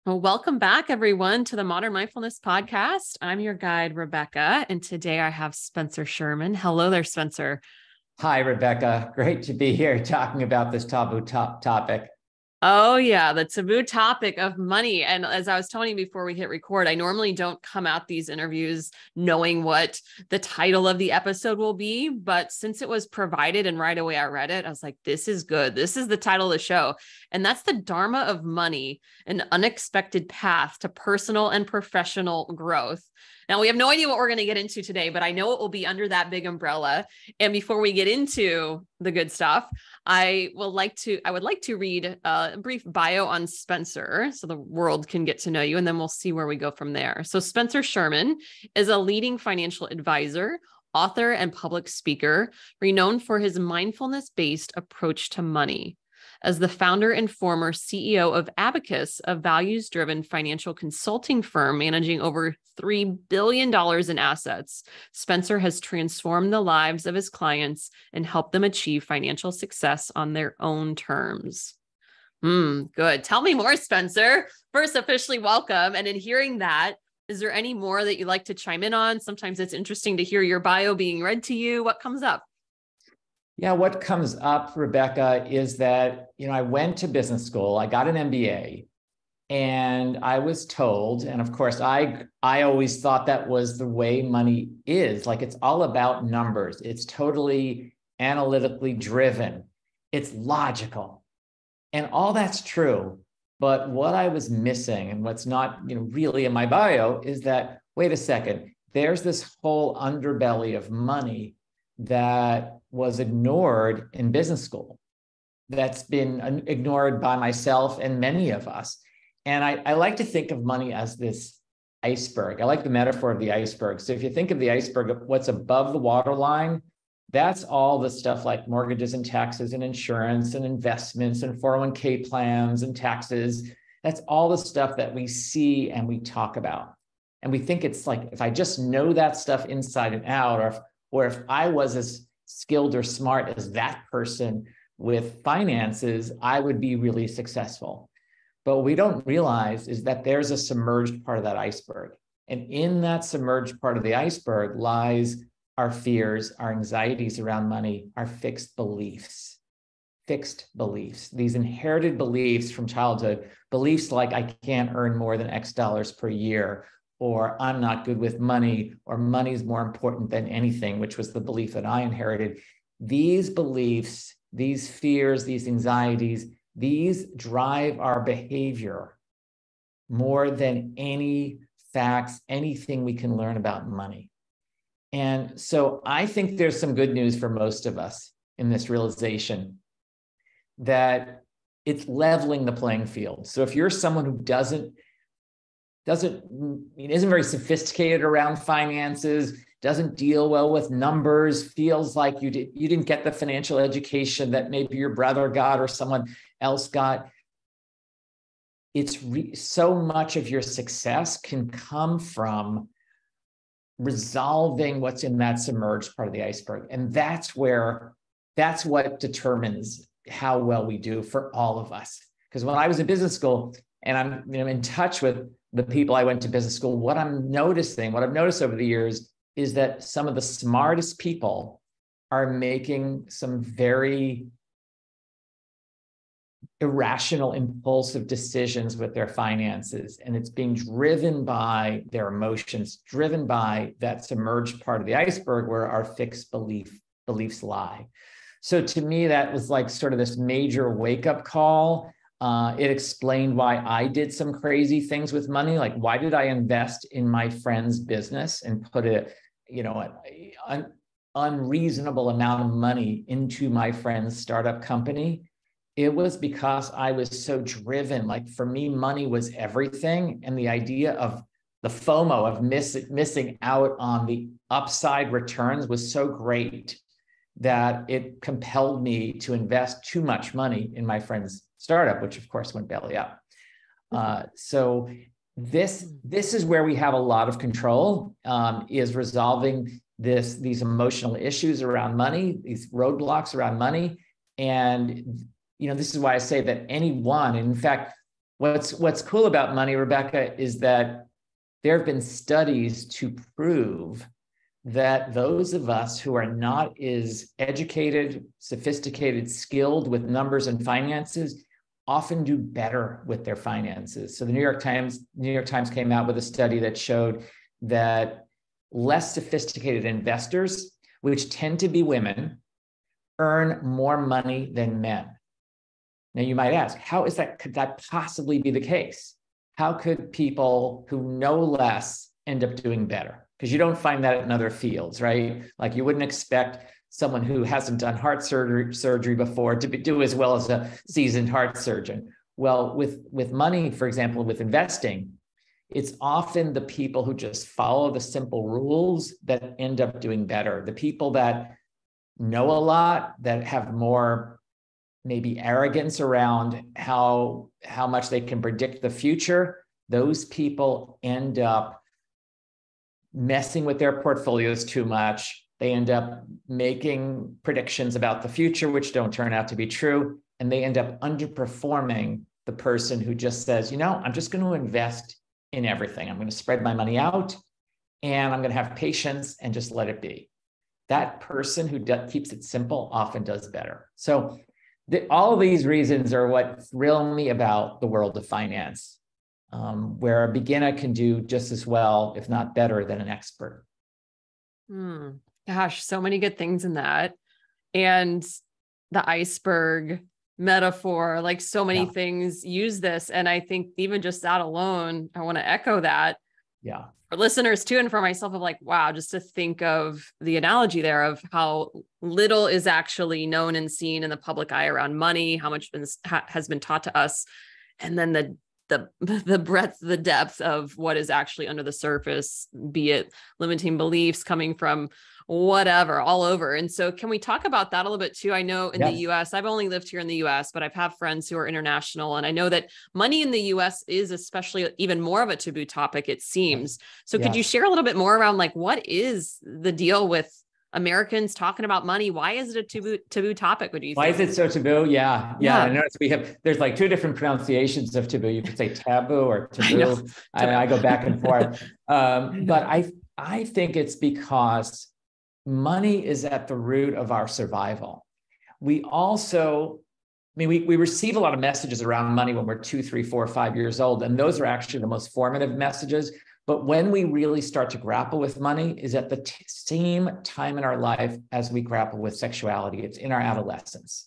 Well, welcome back, everyone, to the Modern Mindfulness Podcast. I'm your guide, Rebecca, and today I have Spencer Sherman. Hello there, Spencer. Hi, Rebecca. Great to be here talking about this taboo topic. Oh, yeah, the taboo topic of money. And as I was telling you before we hit record, I normally don't come out these interviews knowing what the title of the episode will be. But since it was provided and right away I read it, I was like, this is good. This is the title of the show. And that's the Dharma of money, an unexpected path to personal and professional growth. Now, we have no idea what we're going to get into today, but I know it will be under that big umbrella. And before we get into the good stuff, I would like to read a brief bio on Spencer so the world can get to know you, and then we'll see where we go from there. So Spencer Sherman is a leading financial advisor, author, and public speaker, renowned for his mindfulness-based approach to money. As the founder and former CEO of Abacus, a values-driven financial consulting firm managing over $3 billion in assets, Spencer has transformed the lives of his clients and helped them achieve financial success on their own terms. Good. Tell me more, Spencer. First, officially welcome. And in hearing that, is there any more that you'd like to chime in on? Sometimes it's interesting to hear your bio being read to you. What comes up? Yeah, what comes up, Rebecca, is that, I went to business school, I got an MBA, and I was told, and of course, I always thought that was the way money is. Like, it's all about numbers. It's totally analytically driven. It's logical. And all that's true. But what I was missing and what's not, really in my bio is that, wait a second, there's this whole underbelly of money that was ignored in business school, that's been ignored by myself and many of us. And I like to think of money as this iceberg. I like the metaphor of the iceberg. So if you think of the iceberg, what's above the waterline, that's all the stuff like mortgages and taxes and insurance and investments and 401k plans and taxes. That's all the stuff that we see and we talk about. And we think it's like, if I just know that stuff inside and out, or if I was as skilled or smart as that person with finances, I would be really successful. But what we don't realize is that there's a submerged part of that iceberg. And in that submerged part of the iceberg lies our fears, our anxieties around money, our fixed beliefs, these inherited beliefs from childhood, beliefs like I can't earn more than X dollars per year, or I'm not good with money, or money is more important than anything, which was the belief that I inherited. These beliefs, these fears, these anxieties, these drive our behavior more than any facts, anything we can learn about money. And so I think there's some good news for most of us in this realization that it's leveling the playing field. So if you're someone who isn't very sophisticated around finances, doesn't deal well with numbers, feels like you didn't get the financial education that maybe your brother got or someone else got. So much of your success can come from resolving what's in that submerged part of the iceberg. And that's what determines how well we do for all of us. Because when I was in business school and I'm in touch with the people I went to business school, what I've noticed over the years is that some of the smartest people are making some very irrational, impulsive decisions with their finances. And it's being driven by their emotions, driven by that submerged part of the iceberg where our fixed beliefs lie. So to me, that was like sort of this major wake-up call. It explained why I did some crazy things with money. Like, why did I invest in my friend's business and put an unreasonable amount of money into my friend's startup company? It was because I was so driven. Like, for me, money was everything. And the idea of the FOMO of missing out on the upside returns was so great that it compelled me to invest too much money in my friend's startup, which of course went belly up. So this is where we have a lot of control, is resolving these emotional issues around money, these roadblocks around money. And this is why I say that anyone, in fact, What's cool about money, Rebecca, is that there have been studies to prove that those of us who are not as educated, sophisticated, skilled with numbers and finances often do better with their finances. So the New York Times came out with a study that showed that less sophisticated investors, which tend to be women, earn more money than men. Now you might ask, how is that? Could that possibly be the case? How could people who know less end up doing better? Because you don't find that in other fields, right? Like you wouldn't expect someone who hasn't done heart surgery before to do as well as a seasoned heart surgeon. Well, with money, for example, with investing, it's often the people who just follow the simple rules that end up doing better. The people that know a lot, that have more maybe arrogance around how much they can predict the future, those people end up messing with their portfolios too much. They end up making predictions about the future, which don't turn out to be true. And they end up underperforming the person who just says, I'm just going to invest in everything. I'm going to spread my money out and I'm going to have patience and just let it be. That person who keeps it simple often does better. So all of these reasons are what thrill me about the world of finance, where a beginner can do just as well, if not better, than an expert. Gosh, so many good things in that. And the iceberg metaphor, like so many things use this. And I think even just that alone, I want to echo that. Yeah. For listeners too, and for myself, of like, wow, just to think of the analogy there of how little is actually known and seen in the public eye around money, how much has been taught to us. And then the breadth, the depth of what is actually under the surface, be it limiting beliefs coming from whatever, all over. And so can we talk about that a little bit too? I know in the US, I've only lived here in the US, but I've had friends who are international. And I know that money in the US is especially even more of a taboo topic, it seems. So could you share a little bit more around like, what is the deal with Americans talking about money? Why is it a taboo topic? What do you think? Why is it so taboo? Yeah. I noticed there's like two different pronunciations of taboo. You could say taboo or taboo. I go back and forth. But I think it's because money is at the root of our survival. We also, we receive a lot of messages around money when we're 2, 3, 4, 5 years old. And those are actually the most formative messages. But when we really start to grapple with money is at the same time in our life as we grapple with sexuality. It's in our adolescence.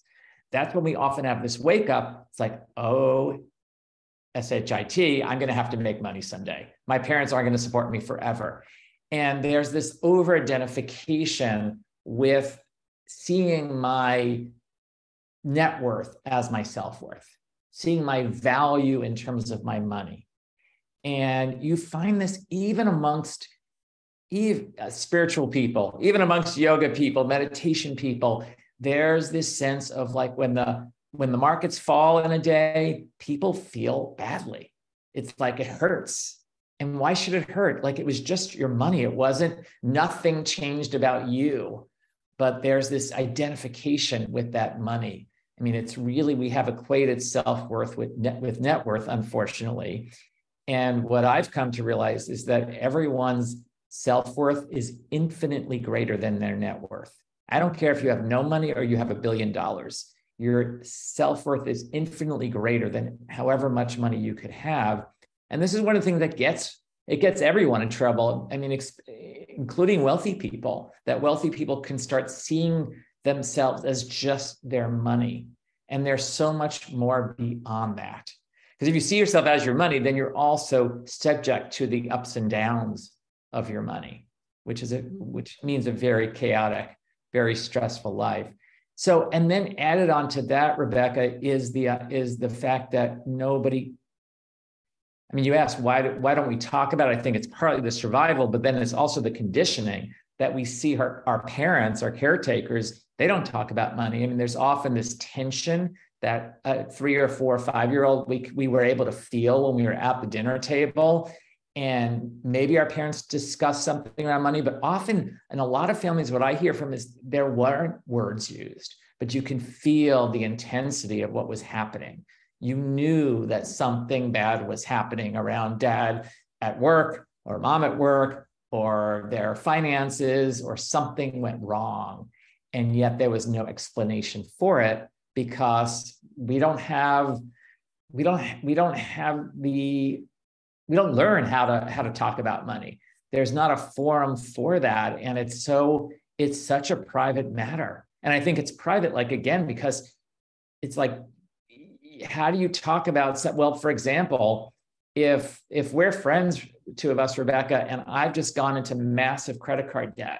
That's when we often have this wake up. It's like, oh, S-H-I-T, I'm going to have to make money someday. My parents aren't going to support me forever. And there's this over-identification with seeing my net worth as my self-worth, seeing my value in terms of my money. And you find this even amongst spiritual people, even amongst yoga people, meditation people. There's this sense of like when the markets fall in a day, people feel badly. It's like it hurts. And why should it hurt? Like it was just your money. Nothing changed about you, but there's this identification with that money. It's really, we have equated self-worth with net worth, unfortunately. And what I've come to realize is that everyone's self-worth is infinitely greater than their net worth. I don't care if you have no money or you have $1 billion. Your self-worth is infinitely greater than however much money you could have. And this is one of the things that gets everyone in trouble. Including wealthy people, that wealthy people can start seeing themselves as just their money. And there's so much more beyond that. Because if you see yourself as your money, then you're also subject to the ups and downs of your money, which means a very chaotic, very stressful life. So, and then added on to that, Rebecca, is the fact that nobody. You asked why don't we talk about it? I think it's partly the survival, but then it's also the conditioning that we see our parents, our caretakers. They don't talk about money. There's often this tension that a 3 or 4 or 5-year-old we were able to feel when we were at the dinner table. And maybe our parents discuss something around money, but often in a lot of families, what I hear from is there weren't words used, but you can feel the intensity of what was happening. You knew that something bad was happening around dad at work or mom at work or their finances, or something went wrong. And yet there was no explanation for it, because we don't learn how to talk about money. There's not a forum for that. And it's such a private matter. And I think it's private, like, again, because it's like, how do you talk about, well, for example, if we're friends, two of us, Rebecca, and I've just gone into massive credit card debt,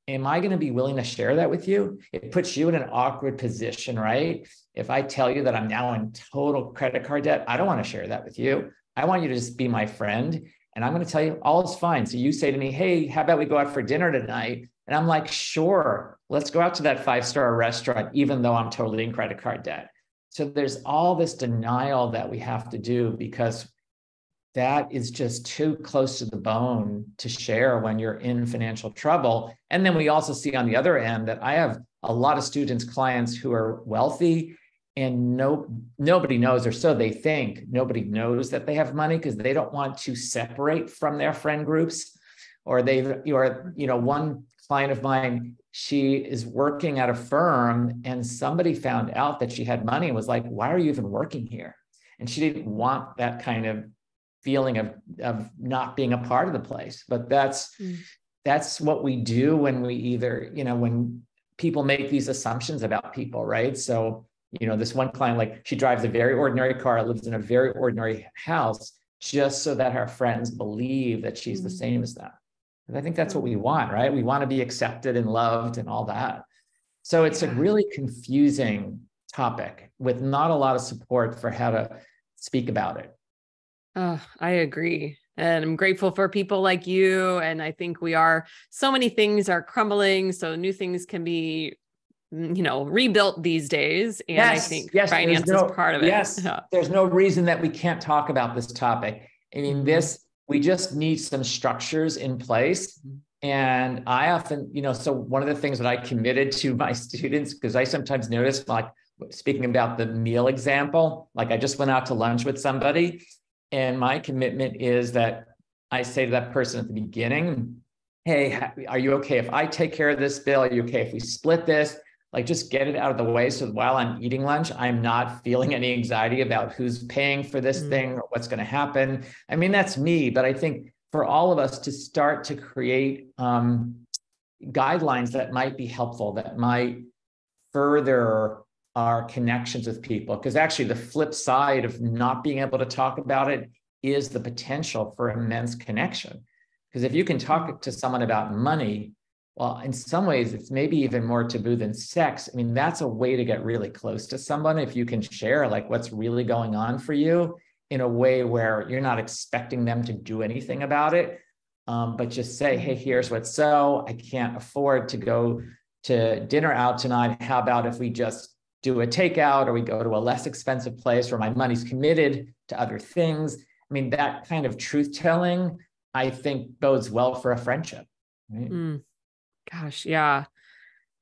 am I going to be willing to share that with you? It puts you in an awkward position, right? If I tell you that I'm now in total credit card debt, I don't want to share that with you. I want you to just be my friend. And I'm going to tell you all is fine. So you say to me, hey, how about we go out for dinner tonight? And I'm like, sure, let's go out to that 5-star restaurant, even though I'm totally in credit card debt. So there's all this denial that we have to do, because that is just too close to the bone to share when you're in financial trouble. And then we also see on the other end that I have a lot of students, clients who are wealthy, and nobody knows, or so they think, nobody knows that they have money, because they don't want to separate from their friend groups. Or one client of mine, she is working at a firm, and somebody found out that she had money and was like, why are you even working here? And she didn't want that kind of feeling of not being a part of the place. But that's what we do when we either, when people make these assumptions about people, right? So, this one client, like, she drives a very ordinary car, lives in a very ordinary house, just so that her friends believe that she's the same as them. And I think that's what we want, right? We want to be accepted and loved and all that. So it's a really confusing topic with not a lot of support for how to speak about it. I agree. And I'm grateful for people like you. And I think so many things are crumbling. So new things can be, rebuilt these days. And I think finance is part of it. Yes. There's no reason that we can't talk about this topic. I mean, we just need some structures in place. And I often, so one of the things that I committed to my students, because I sometimes notice, like, speaking about the meal example, like, I just went out to lunch with somebody, and my commitment is that I say to that person at the beginning, hey, are you okay if I take care of this bill? Are you okay if we split this? Like, just get it out of the way, so while I'm eating lunch, I'm not feeling any anxiety about who's paying for this thing or what's going to happen. I mean, that's me, but I think for all of us to start to create guidelines that might be helpful, that might further our connections with people. Because actually the flip side of not being able to talk about it is the potential for immense connection. Because if you can talk to someone about money, well, in some ways, it's maybe even more taboo than sex. I mean, that's a way to get really close to someone, if you can share, like, what's really going on for you in a way where you're not expecting them to do anything about it, but just say, hey, here's what's I can't afford to go to dinner out tonight. How about if we just do a takeout, or we go to a less expensive place where my money's committed to other things? I mean, that kind of truth telling, I think, bodes well for a friendship. Right? Gosh, yeah.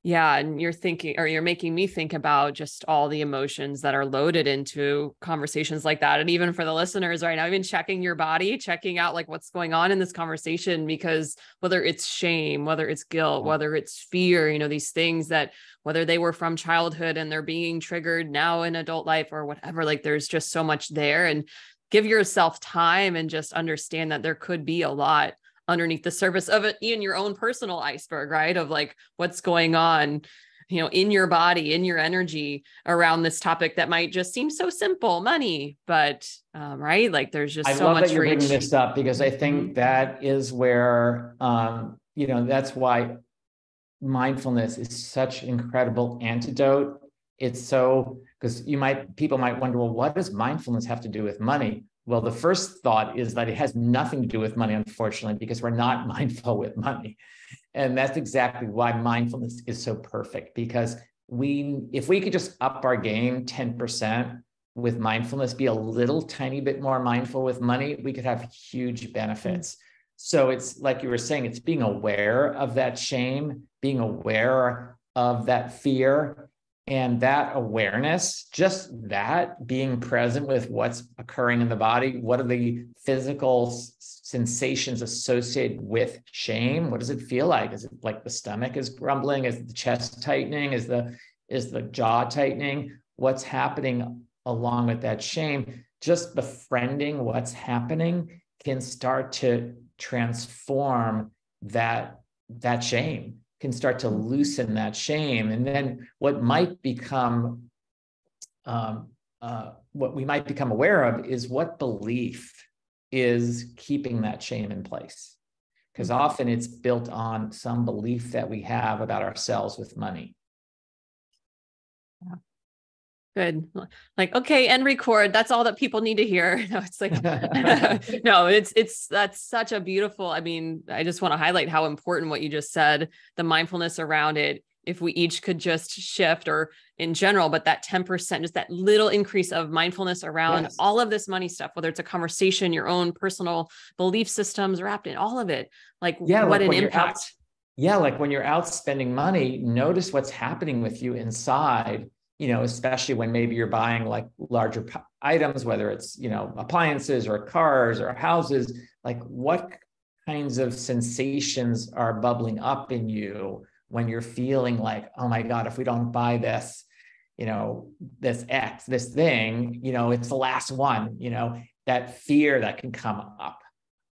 Yeah. And you're making me think about just all the emotions that are loaded into conversations like that. And even for the listeners right now, even checking your body, checking out, like, what's going on in this conversation, because whether it's shame, whether it's guilt, whether it's fear, these things that, whether they were from childhood and they're being triggered now in adult life or whatever, like, there's just so much there. And give yourself time and just understand that there could be a lot underneath the surface of it, in your own personal iceberg, right? Of, like, what's going on, in your body, in your energy around this topic that might just seem so simple, money, but right? Like, there's just so much. I love that you're bringing this up, because I think that is where, that's why mindfulness is such an incredible antidote. It's because people might wonder, well, what does mindfulness have to do with money? Well, the first thought is that it has nothing to do with money, unfortunately, because we're not mindful with money. And that's exactly why mindfulness is so perfect, because if we could just up our game 10% with mindfulness, be a little tiny bit more mindful with money, we could have huge benefits. So it's like you were saying, it's being aware of that shame, being aware of that fear, And that awareness, just that being present with what's occurring in the body, what are the physical sensations associated with shame? What does it feel like? Is it like the stomach is grumbling? Is the chest tightening? Is the jaw tightening? What's happening along with that shame? Just befriending what's happening can start to transform that shame, can start to loosen that shame. And then what we might become aware of is what belief is keeping that shame in place. Because often it's built on some belief that we have about ourselves with money. Good. Like, okay, and record. That's all that people need to hear. No, it's like, no, that's such a beautiful, I mean, I just want to highlight how important what you just said, the mindfulness around it. If we each could just shift, or in general, but that 10%, just that little increase of mindfulness around all of this money stuff, whether it's a conversation, your own personal belief systems wrapped in all of it, like what an impact. Like when you're out spending money, notice what's happening with you inside. Especially when maybe you're buying like larger items, whether it's, appliances or cars or houses, like what kinds of sensations are bubbling up in you when you're feeling like, oh my God, if we don't buy this, this thing, it's the last one, that fear that can come up,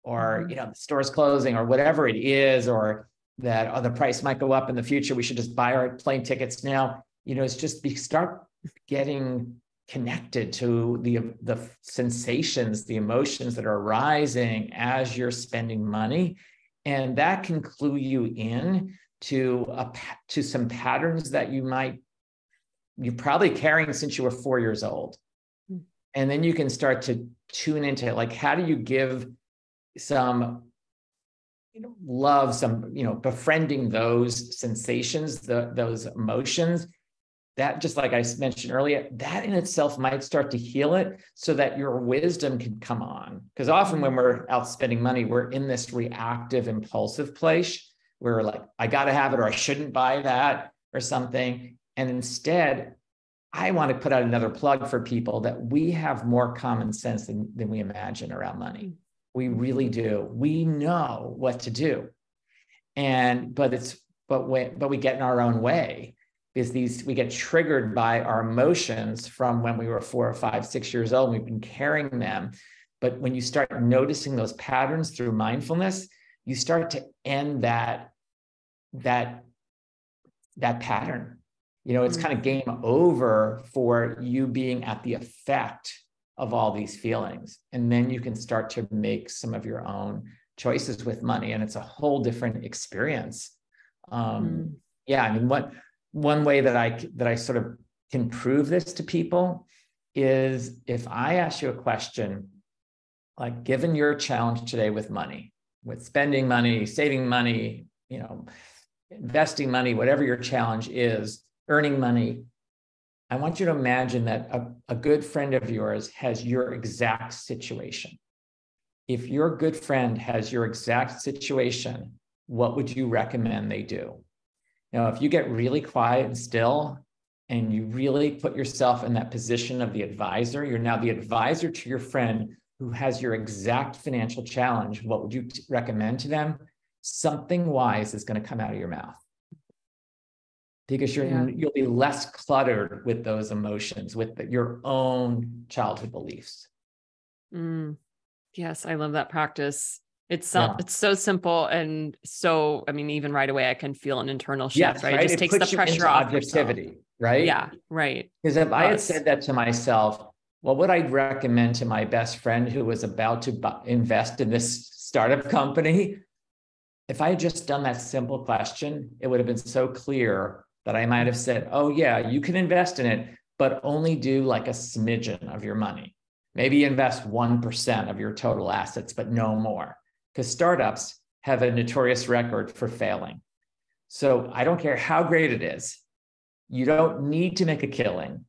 or, the store's closing or whatever it is, or that, the price might go up in the future. We should just buy our plane tickets now. It's just start getting connected to the sensations, the emotions that are arising as you're spending money. And that can clue you in to some patterns that you're probably carrying since you were 4 years old. And then you can start to tune into, like, how do you give some love, some, befriending those sensations, those emotions. That, just like I mentioned earlier, that in itself might start to heal it so that your wisdom can come on. Because often when we're out spending money, we're in this reactive, impulsive place where we're like, I got to have it, or I shouldn't buy that or something. And instead, I want to put out another plug for people that we have more common sense than we imagine around money. We really do. We know what to do. But we get in our own way. We get triggered by our emotions from when we were 4 or 5, 6 years old. We've been carrying them. But when you start noticing those patterns through mindfulness, you start to end that pattern. It's kind of game over for you being at the effect of all these feelings. And then you can start to make some of your own choices with money. And it's a whole different experience. One way that I sort of can prove this to people is if I ask you a question, like, given your challenge today with money, with spending money, saving money, investing money, whatever your challenge is, earning money, I want you to imagine that a good friend of yours has your exact situation. If your good friend has your exact situation, what would you recommend they do? If you get really quiet and still, and you really put yourself in that position of the advisor, you're now the advisor to your friend who has your exact financial challenge, what would you recommend to them? Something wise is going to come out of your mouth. Because you'll be less cluttered with those emotions, with your own childhood beliefs. Yes, I love that practice. It's so simple. And so, I mean, even right away, I can feel an internal shift, right? It just takes the pressure off objectivity, right? Yeah, right. Because if I had said that to myself, what would I recommend to my best friend who was about to invest in this startup company? If I had just done that simple question, it would have been so clear that I might have said, oh yeah, you can invest in it, but only do like a smidgen of your money. Maybe invest 1% of your total assets, but no more. Because startups have a notorious record for failing. So I don't care how great it is. You don't need to make a killing.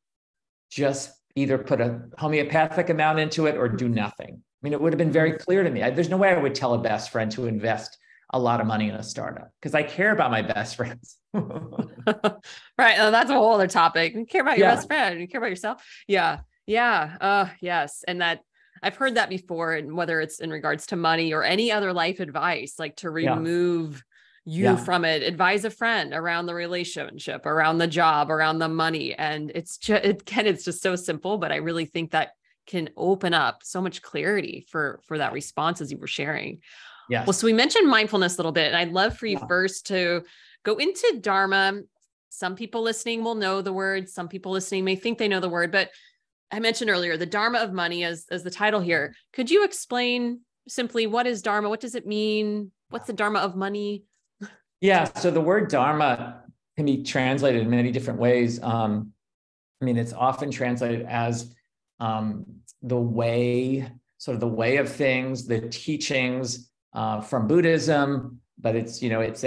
Just either put a homeopathic amount into it or do nothing. I mean, it would have been very clear to me. There's no way I would tell a best friend to invest a lot of money in a startup because I care about my best friends. Right. That's a whole other topic. You care about your Yeah. best friend. You care about yourself. Yeah. Yeah. Yes. And that I've heard that before, and whether it's in regards to money or any other life advice, like to Yeah. remove you Yeah. from it, advise a friend around the relationship, around the job, around the money. And it's just so simple, but I really think that can open up so much clarity for that response as you were sharing. Well, Yes. so we mentioned mindfulness a little bit, and I'd love for you Yeah. first to go into Dharma. Some people listening will know the word. Some people listening may think they know the word, but I mentioned earlier, the Dharma of money as the title here. Could you explain simply what is Dharma? What does it mean? What's the Dharma of money? Yeah. So the word Dharma can be translated in many different ways. I mean, it's often translated as the way, sort of the way of things, the teachings from Buddhism, but it's, you know, it's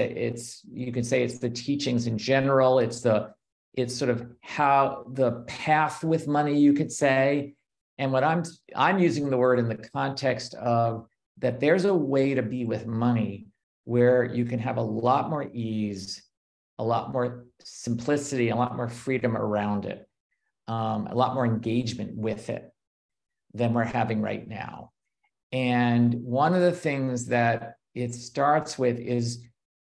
you could say it's the teachings in general. It's sort of how the path with money, you could say. And what I'm using the word in the context of that there's a way to be with money where you can have a lot more ease, a lot more simplicity, a lot more freedom around it, a lot more engagement with it than we're having right now. And one of the things that it starts with is,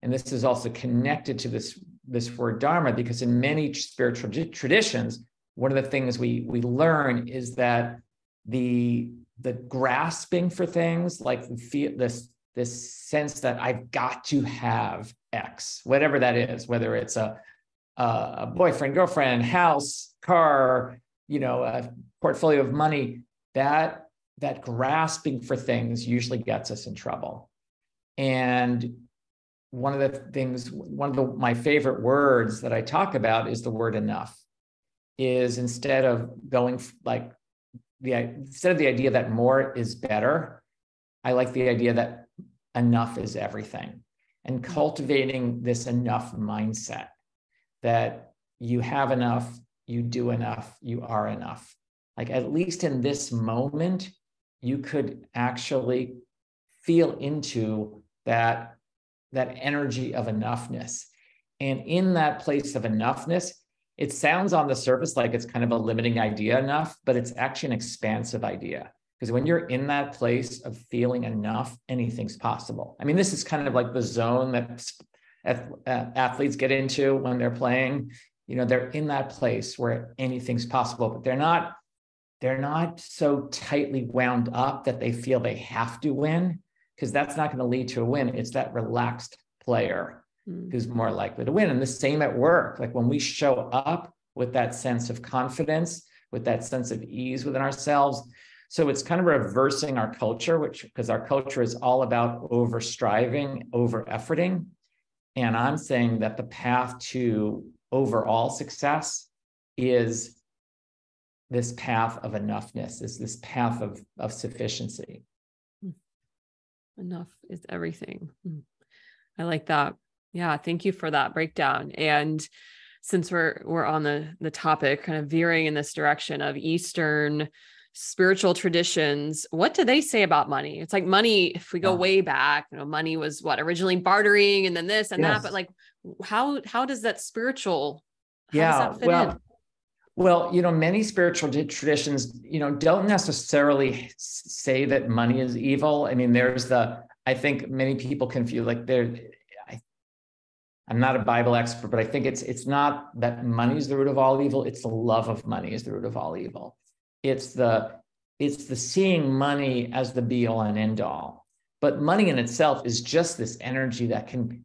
and this is also connected to this word Dharma, because in many spiritual traditions, one of the things we learn is that the grasping for things, like this sense that I've got to have X, whatever that is, whether it's a boyfriend, girlfriend, house, car, you know, a portfolio of money, that grasping for things usually gets us in trouble. And one of my favorite words that I talk about is the word enough. Is instead of going like instead of the idea that more is better, I like the idea that enough is everything, and cultivating this enough mindset that you have enough, you do enough, you are enough. Like at least in this moment, you could actually feel into that energy of enoughness. And in that place of enoughness, it sounds on the surface like it's kind of a limiting idea enough, but it's actually an expansive idea. Because when you're in that place of feeling enough, anything's possible. I mean, this is kind of like the zone that athletes get into when they're playing. You know, they're in that place where anything's possible, but they're not so tightly wound up that they feel they have to win, because that's not going to lead to a win. It's that relaxed player who's more likely to win. And the same at work. Like when we show up with that sense of confidence, with that sense of ease within ourselves. So it's kind of reversing our culture, because our culture is all about over striving, over efforting. And I'm saying that the path to overall success is this path of enoughness, is this path of sufficiency. Enough is everything. I like that. Yeah. Thank you for that breakdown. And since we're on the topic, kind of veering in this direction of Eastern spiritual traditions, what do they say about money? It's like money, if we go way back, you know, money was originally bartering and then this and that, but like, how does that spiritual, how does that fit in? Well, you know, many spiritual traditions, you know, don't necessarily say that money is evil. I mean, I think many people confuse, like I'm not a Bible expert, but I think it's not that money is the root of all evil. It's the love of money is the root of all evil. It's the seeing money as the be all and end all. But money in itself is just this energy that can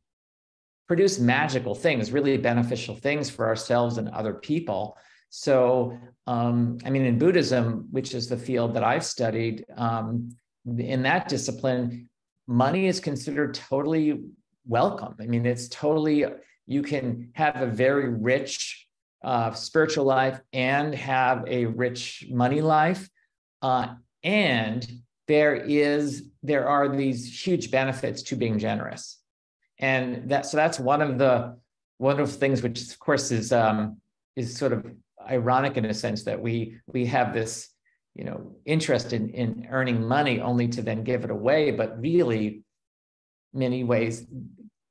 produce magical things, really beneficial things for ourselves and other people. So, I mean, in Buddhism, which is the field that I've studied, in that discipline, money is considered totally welcome. I mean, you can have a very rich spiritual life and have a rich money life. And there are these huge benefits to being generous. And that's one of the things, which of course is sort of ironic in a sense, that we have this, you know, interest in earning money only to then give it away. But really, many ways,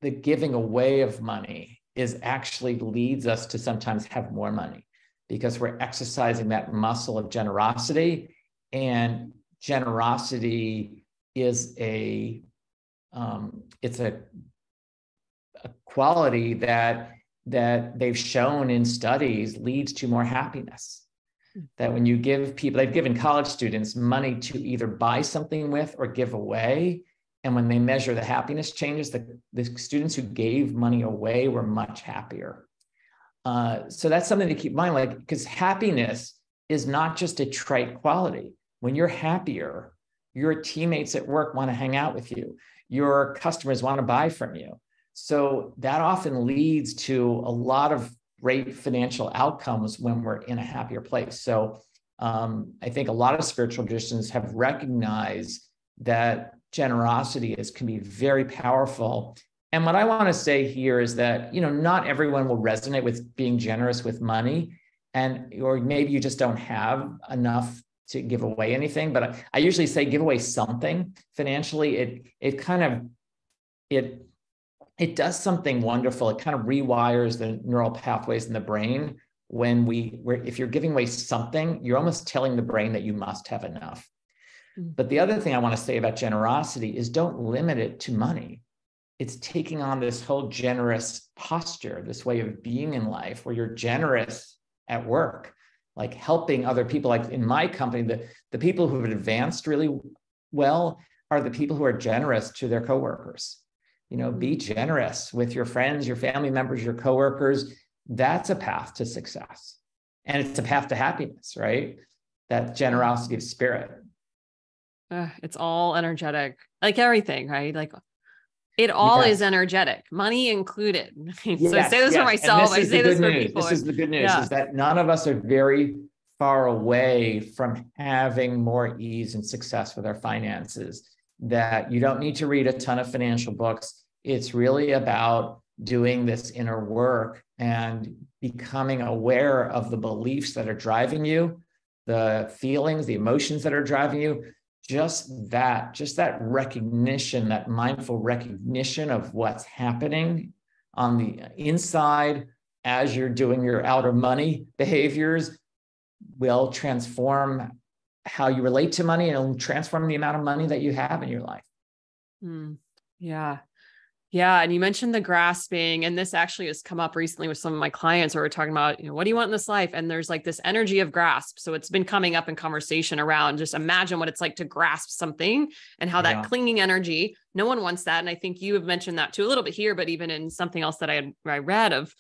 the giving away of money is actually leads us to sometimes have more money because we're exercising that muscle of generosity. And generosity is it's a quality that they've shown in studies leads to more happiness. That when you give people, they've given college students money to either buy something with or give away. And when they measure the happiness changes, the students who gave money away were much happier. So that's something to keep in mind, like, because happiness is not just a trite quality. When you're happier, your teammates at work want to hang out with you. Your customers want to buy from you. So that often leads to a lot of great financial outcomes when we're in a happier place. So I think a lot of spiritual traditions have recognized that generosity can be very powerful. And what I want to say here is that, not everyone will resonate with being generous with money, or maybe you just don't have enough to give away anything. But I usually say give away something financially. It does something wonderful. It kind of rewires the neural pathways in the brain. If you're giving away something, you're almost telling the brain that you must have enough. But the other thing I want to say about generosity is don't limit it to money. It's taking on this whole generous posture, this way of being in life where you're generous at work, like helping other people. Like in my company, the people who have advanced really well are the people who are generous to their coworkers. Be generous with your friends, your family members, your coworkers. That's a path to success. And it's a path to happiness, right? That generosity of spirit. It's all energetic, like everything, right? Like it all is energetic, money included. So I say this for myself. I say this for people. This is the good news, is that none of us are very far away from having more ease and success with our finances. That you don't need to read a ton of financial books. It's really about doing this inner work and becoming aware of the beliefs that are driving you, the feelings, the emotions that are driving you. Just that recognition, that mindful recognition of what's happening on the inside as you're doing your outer money behaviors will transform how you relate to money, and it'll transform the amount of money that you have in your life. Yeah. Yeah. And you mentioned the grasping, and this actually has come up recently with some of my clients where we're talking about, what do you want in this life? And there's like this energy of grasp. So it's been coming up in conversation around just imagine what it's like to grasp something and how that clinging energy, no one wants that. And I think you have mentioned that too a little bit here, but even in something else that I read of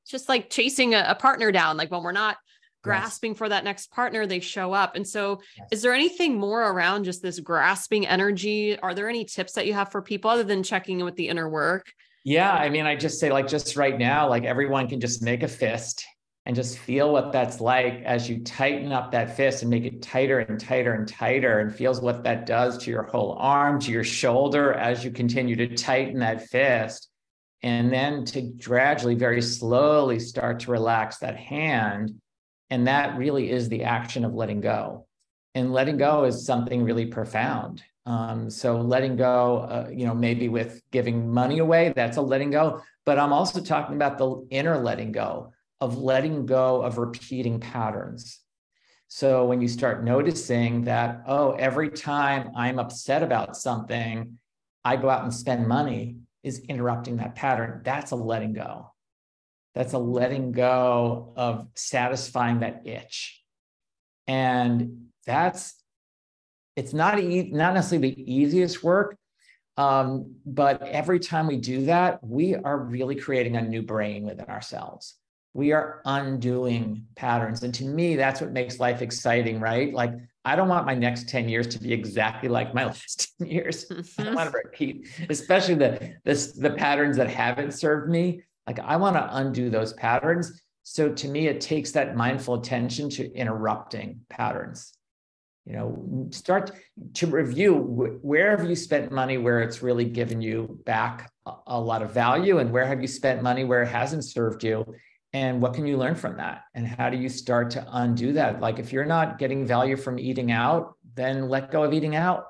just like chasing a partner down, like when we're not grasping for that next partner, they show up. And so is there anything more around just this grasping energy? Are there any tips that you have for people other than checking in with the inner work? Yeah. I mean, I just say, like, just right now, like everyone can just make a fist and just feel what that's like as you tighten up that fist and make it tighter and tighter and tighter, and feels what that does to your whole arm, to your shoulder, as you continue to tighten that fist. And then to gradually, very slowly start to relax that hand. And that really is the action of letting go. And letting go is something really profound. So letting go, maybe with giving money away, that's a letting go. But I'm also talking about the inner letting go of repeating patterns. So when you start noticing that, every time I'm upset about something, I go out and spend money, is interrupting that pattern. That's a letting go. That's a letting go of satisfying that itch. And it's not necessarily the easiest work, but every time we do that, we are really creating a new brain within ourselves. We are undoing patterns. And to me, that's what makes life exciting, right? Like, I don't want my next 10 years to be exactly like my last 10 years. I don't want to repeat, especially the patterns that haven't served me. Like, I want to undo those patterns. So to me, it takes that mindful attention to interrupting patterns. Start to review, where have you spent money where it's really given you back a lot of value, and where have you spent money where it hasn't served you, and what can you learn from that, and how do you start to undo that? Like, if you're not getting value from eating out, then let go of eating out.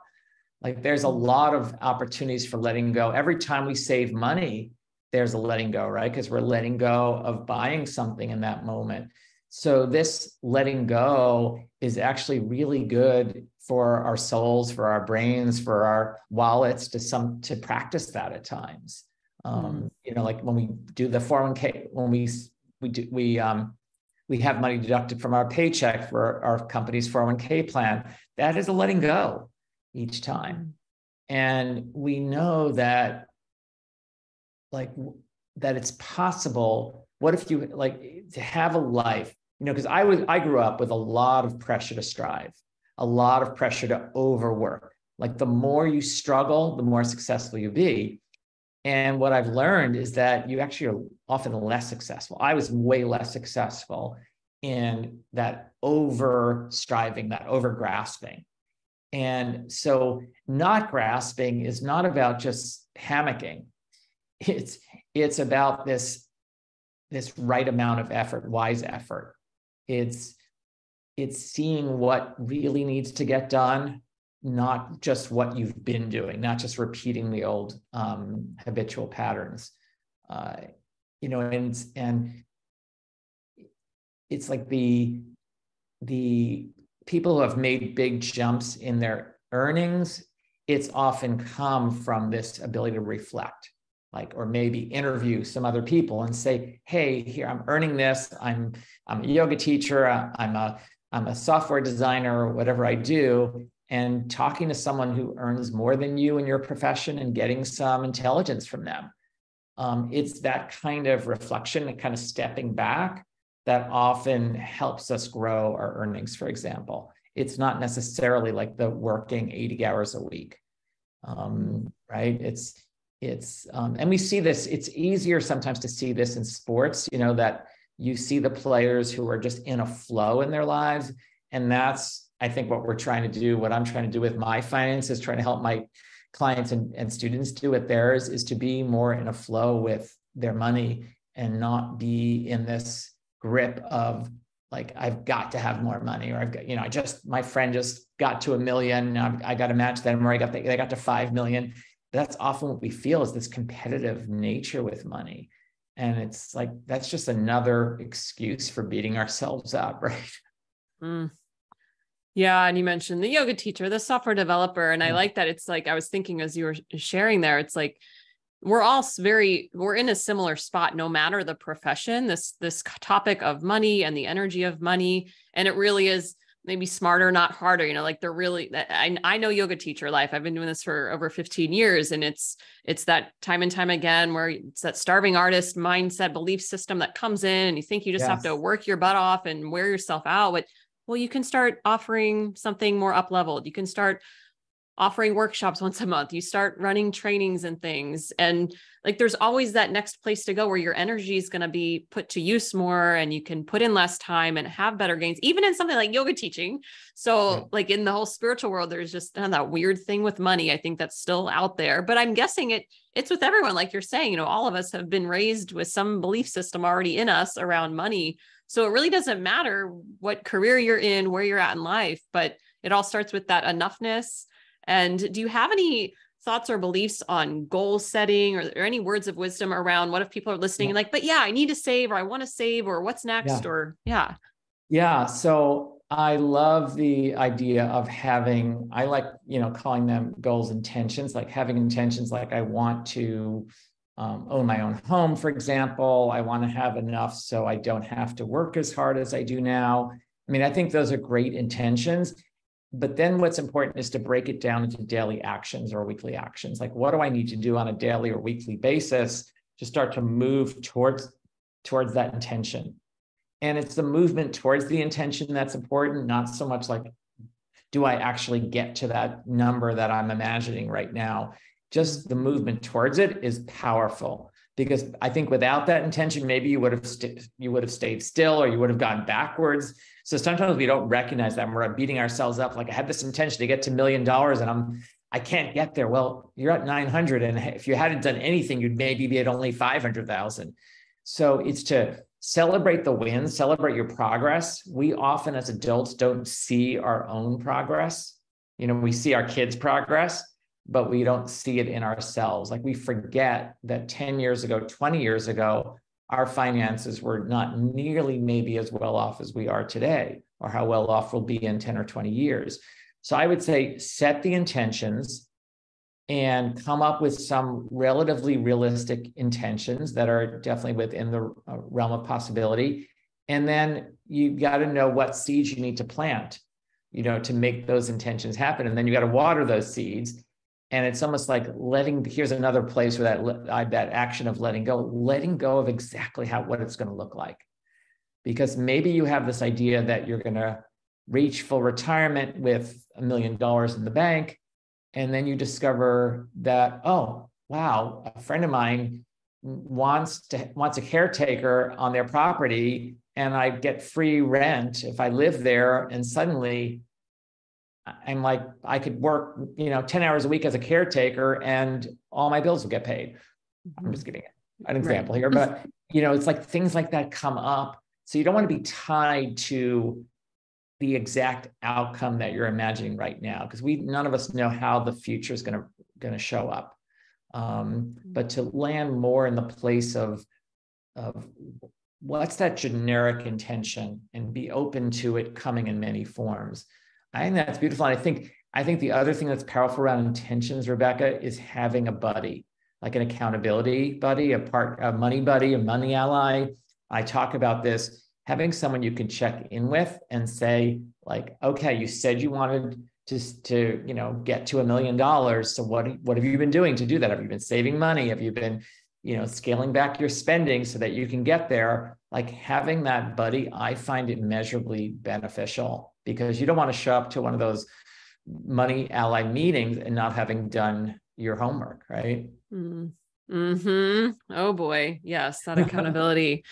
Like there's a lot of opportunities for letting go. Every time we save money, there's a letting go, right? Because we're letting go of buying something in that moment. So this letting go is actually really good for our souls, for our brains, for our wallets to practice that at times. You know, like when we do the 401k, when we have money deducted from our paycheck for our company's 401k plan, that is a letting go each time. And we know that that it's possible. What if you to have a life, you know, because I grew up with a lot of pressure to strive, a lot of pressure to overwork. Like the more you struggle, the more successful you be. And what I've learned is that you actually are often less successful. I was way less successful in that over striving, that over grasping. And so not grasping is not about just hammocking. It's about this right amount of effort, wise effort. It's seeing what really needs to get done, not just what you've been doing, not just repeating the old habitual patterns. You know, and it's like the people who have made big jumps in their earnings, it's often come from this ability to reflect, or maybe interview some other people and say, hey, here, I'm earning this. I'm a yoga teacher. I'm a software designer, or whatever I do. And talking to someone who earns more than you in your profession and getting some intelligence from them. It's that kind of reflection and kind of stepping back that often helps us grow our earnings, for example. It's not necessarily like the working 80 hours a week, right? And we see this, it's easier sometimes to see this in sports, you know, that you see the players who are just in a flow in their lives. And that's, I think, what we're trying to do, what I'm trying to do with my finances, trying to help my clients and students do with theirs, is to be more in a flow with their money and not be in this grip of I've got to have more money, or I've got, you know, my friend just got to $1 million. I got to match them, or they got to 5 million. That's often what we feel, is this competitive nature with money. And it's like, that's just another excuse for beating ourselves up, right? Mm. Yeah. And you mentioned the yoga teacher, the software developer. And I like that. It's like, I was thinking as you were sharing there, it's like, we're in a similar spot, no matter the profession, this topic of money and the energy of money. And it really is maybe smarter, not harder, you know, like I know yoga teacher life. I've been doing this for over 15 years. And it's that time and time again, where it's that starving artist mindset, belief system that comes in, and you think you just have to work your butt off and wear yourself out. But well, you can start offering something more up leveled. You can start offering workshops once a month. You start running trainings and things. And there's always that next place to go where your energy is going to be put to use more, and you can put in less time and have better gains, even in something like yoga teaching. So in the whole spiritual world, there's just that weird thing with money. I think that's still out there, but I'm guessing it's with everyone. Like you're saying, you know, all of us have been raised with some belief system already in us around money. So it really doesn't matter what career you're in, where you're at in life, but it all starts with that enoughness. And do you have any thoughts or beliefs on goal setting, or any words of wisdom around what if people are listening and but I need to save, or I want to save, or what's next, or Yeah. So I love the idea of having, I like, you know, calling them goals, intentions, like having intentions, like I want to own my own home, for example. I want to have enough so I don't have to work as hard as I do now. I mean, I think those are great intentions. But then what's important is to break it down into daily actions or weekly actions. Like, what do I need to do on a daily or weekly basis to start to move towards that intention? And it's the movement towards the intention that's important, not so much like, do I actually get to that number that I'm imagining right now? Just the movement towards it is powerful, because I think without that intention, maybe you would have stayed still, or you would have gone backwards. So sometimes we don't recognize that, and we're beating ourselves up. Like, I had this intention to get to $1 million and I can't get there. Well, you're at 900. And if you hadn't done anything, you'd maybe be at only 500,000. So it's to celebrate the wins, celebrate your progress. We often as adults don't see our own progress. You know, we see our kids' progress, but we don't see it in ourselves. Like we forget that 10 years ago, 20 years ago, our finances were not nearly maybe as well off as we are today, or how well off we'll be in 10 or 20 years. So I would say set the intentions and come up with some relatively realistic intentions that are definitely within the realm of possibility. And then you got to know what seeds you need to plant, to make those intentions happen. And then you got to water those seeds. And it's almost like here's another place where that action of letting go of exactly what it's going to look like. Because maybe you have this idea that you're going to reach full retirement with $1 million in the bank. And then you discover that, oh, wow, a friend of mine wants a caretaker on their property, and I get free rent if I live there. And suddenly I'm like, I could work, 10 hours a week as a caretaker and all my bills will get paid. I'm just giving an example here, but it's like things like that come up. So you don't want to be tied to the exact outcome that you're imagining right now, because none of us know how the future is going to show up. But to land more in the place of what's that generic intention and be open to it coming in many forms. I think that's beautiful. And I think the other thing that's powerful around intentions, Rebecca, is having a buddy, like an accountability buddy, a money buddy, a money ally. I talk about this, having someone you can check in with and say, like, okay, you said you wanted to get to $1 million. So what have you been doing to do that? Have you been saving money? Have you been, scaling back your spending so that you can get there? Like having that buddy, I find it measurably beneficial, because you don't want to show up to one of those money ally meetings and not having done your homework, right? Mm-hmm. Oh boy. Yes. That accountability.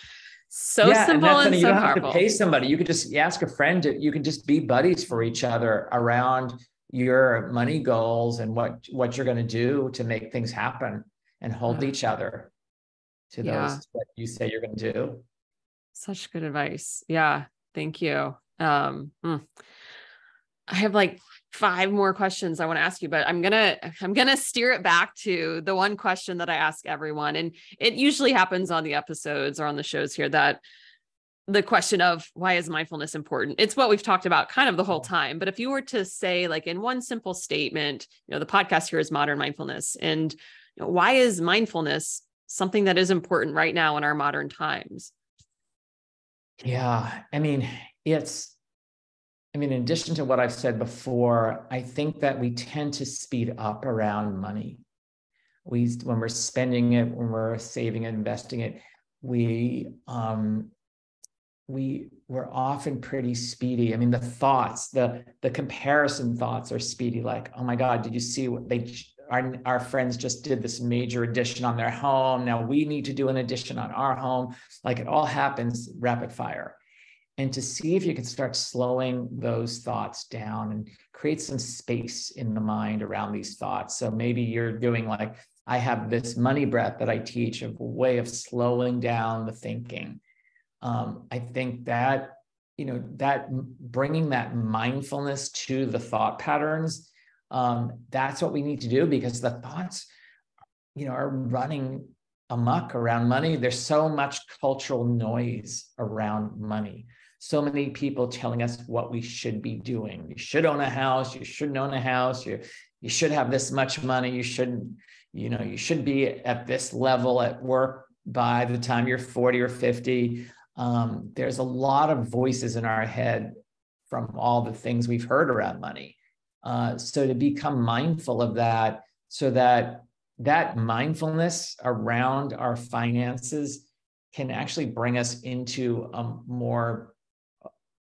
So yeah, simple and you so don't powerful. have to pay somebody. You could just ask a friend. You can just be buddies for each other around your money goals and what you're going to do to make things happen, and hold each other to those what you say you're going to do. Such good advice. Yeah. Thank you. I have like 5 more questions I want to ask you, but I'm going to steer it back to the one question that I ask everyone. And it usually happens on the episodes or on the shows here, that the question of why is mindfulness important? It's what we've talked about kind of the whole time. But if you were to say, like, in one simple statement, the podcast here is modern mindfulness, and why is mindfulness something that is important right now in our modern times? Yeah. In addition to what I've said before, I think that we tend to speed up around money. When we're spending it, when we're saving it, investing it, we're often pretty speedy. The thoughts, the comparison thoughts are speedy. Like, oh my God, did you see what our friends just did this major addition on their home? Now we need to do an addition on our home. Like, it all happens rapid fire. And to see if you can start slowing those thoughts down and create some space in the mind around these thoughts. So maybe you're doing, like, I have this money breath that I teach, of a way of slowing down the thinking. I think that, that bringing that mindfulness to the thought patterns, that's what we need to do, because the thoughts, are running amok around money. There's so much cultural noise around money. So many people telling us what we should be doing. You should own a house. You shouldn't own a house. You should have this much money. You shouldn't, you should be at this level at work by the time you're 40 or 50. There's a lot of voices in our head from all the things we've heard around money. So to become mindful of that, so that mindfulness around our finances can actually bring us into a more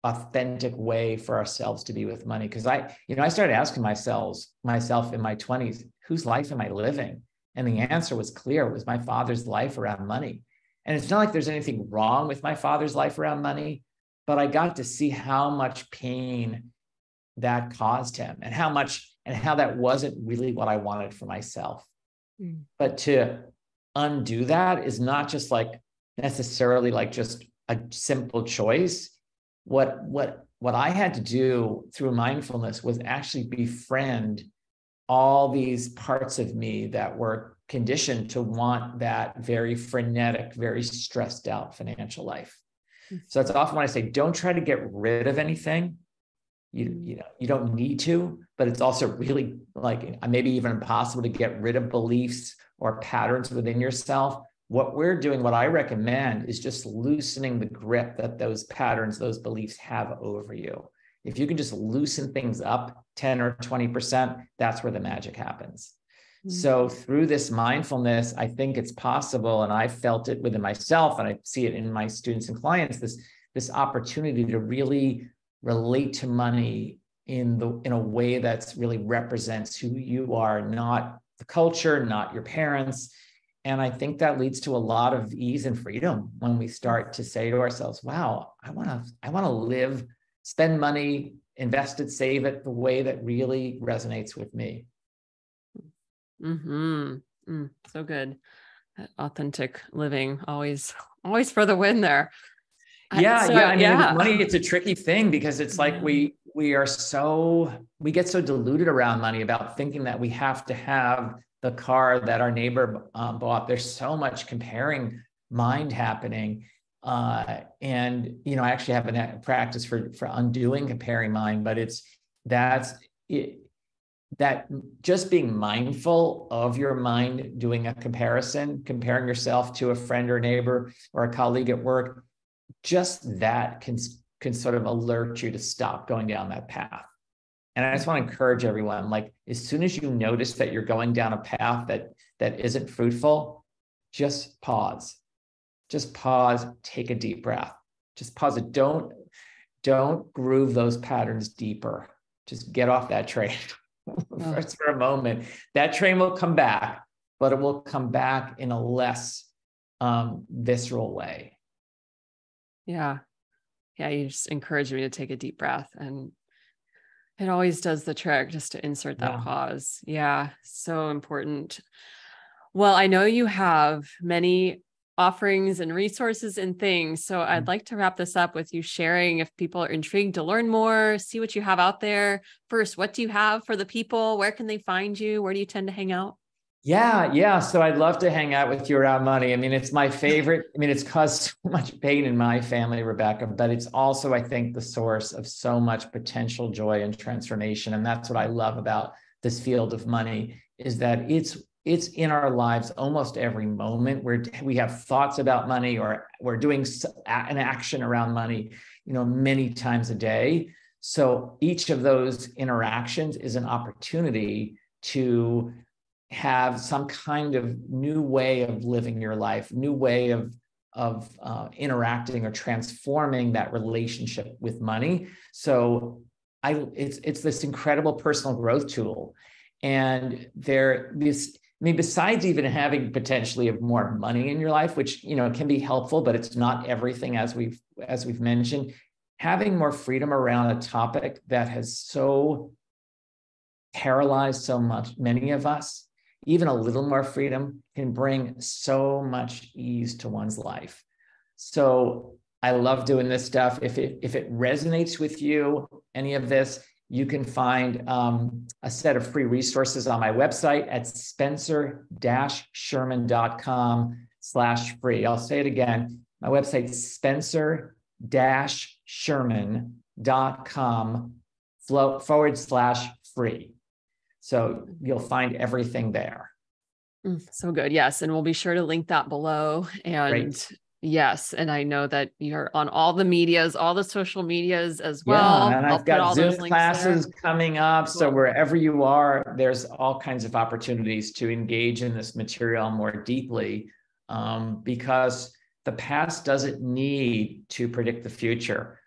authentic way for ourselves to be with money. Because I started asking myself in my 20s, whose life am I living? And the answer was clear. It was my father's life around money. And it's not like there's anything wrong with my father's life around money, but I got to see how much pain that caused him, and how that wasn't really what I wanted for myself. But to undo that is not just like necessarily like just a simple choice. What I had to do through mindfulness was actually befriend all these parts of me that were conditioned to want that very frenetic, very stressed out financial life. So that's often when I say, don't try to get rid of anything. You don't need to, but it's also really like maybe even impossible to get rid of beliefs or patterns within yourself. What we're doing, what I recommend, is just loosening the grip that those patterns, those beliefs have over you. If you can just loosen things up 10 or 20%, that's where the magic happens. So through this mindfulness, I think it's possible, and I've felt it within myself, and I see it in my students and clients, this opportunity to really relate to money in a way that's really represents who you are, not the culture, not your parents. And I think that leads to a lot of ease and freedom when we start to say to ourselves, wow, I want to live, spend money, invest it, save it the way that really resonates with me. So good. That authentic living, always for the win there. I mean, with money, it's a tricky thing because it's like we get so diluted around money about thinking that we have to have the car that our neighbor bought. There's so much comparing mind happening. And, I actually have a practice for undoing comparing mind, but that just being mindful of your mind doing a comparison, comparing yourself to a friend or neighbor or a colleague at work, just that can sort of alert you to stop going down that path. And I just want to encourage everyone, like, as soon as you notice that you're going down a path that isn't fruitful, just pause. Just pause, take a deep breath. Just pause it. Don't groove those patterns deeper. Just get off that train for a moment. That train will come back, but it will come back in a less visceral way. Yeah. You just encouraged me to take a deep breath, and it always does the trick just to insert that pause. Yeah. So important. Well, I know you have many offerings and resources and things. So I'd like to wrap this up with you sharing, if people are intrigued to learn more, see what you have out there. First, what do you have for the people? Where can they find you? Where do you tend to hang out? Yeah. So I'd love to hang out with you around money. I mean, it's my favorite. I mean, it's caused so much pain in my family, Rebecca, but it's also, I think, the source of so much potential joy and transformation. And that's what I love about this field of money, is that it's in our lives almost every moment where we have thoughts about money, or we're doing an action around money, many times a day. So each of those interactions is an opportunity to have some kind of new way of living your life, new way of interacting or transforming that relationship with money. So it's this incredible personal growth tool. And besides even having potentially of more money in your life, which can be helpful, but it's not everything, as we've mentioned, having more freedom around a topic that has so paralyzed many of us. Even a little more freedom can bring so much ease to one's life. So I love doing this stuff. If it resonates with you, any of this, you can find a set of free resources on my website at spencer-sherman.com/free. I'll say it again. My website is spencer-sherman.com/free. So you'll find everything there. So good. Yes. And we'll be sure to link that below. And great. Yes. And I know that you're on all the medias, all the social medias as well. Yeah, and I've got Zoom classes coming up. Cool. So wherever you are, there's all kinds of opportunities to engage in this material more deeply, because the past doesn't need to predict the future.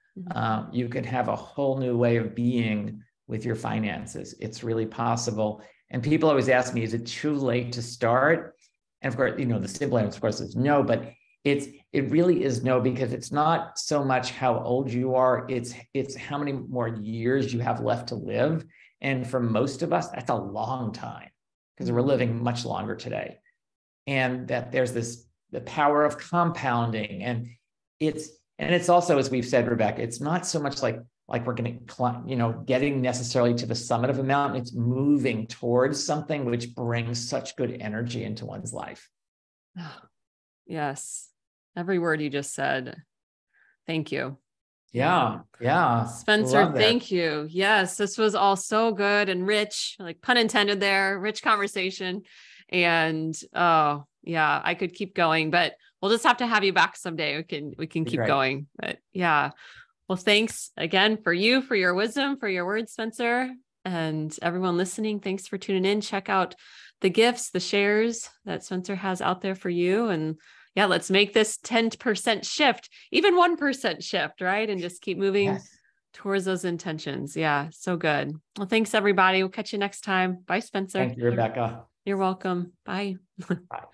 You can have a whole new way of being with your finances. It's really possible. And people always ask me, is it too late to start? And of course, the simple answer, of course, is no, but it really is no, because it's not so much how old you are, it's how many more years you have left to live. And for most of us, that's a long time, because we're living much longer today. And that there's the power of compounding. And it's also, as we've said, Rebecca, it's not so much like, like we're going to, getting necessarily to the summit of a mountain. It's moving towards something which brings such good energy into one's life. Yes. Every word you just said. Thank you. Yeah. Yeah. Spencer, Love that. thank you. Yes, this was all so good and rich, like pun intended there, rich conversation. And oh yeah, I could keep going, but we'll just have to have you back someday. We can keep Great. going. But yeah. Well, thanks again for your wisdom, for your words, Spencer. And everyone listening, thanks for tuning in. Check out the gifts, the shares that Spencer has out there for you. And yeah, let's make this 10% shift, even 1% shift, right? And just keep moving Yes. towards those intentions. Yeah, so good. Well, thanks everybody. We'll catch you next time. Bye, Spencer. Thank you, Rebecca. You're welcome. Bye. Bye.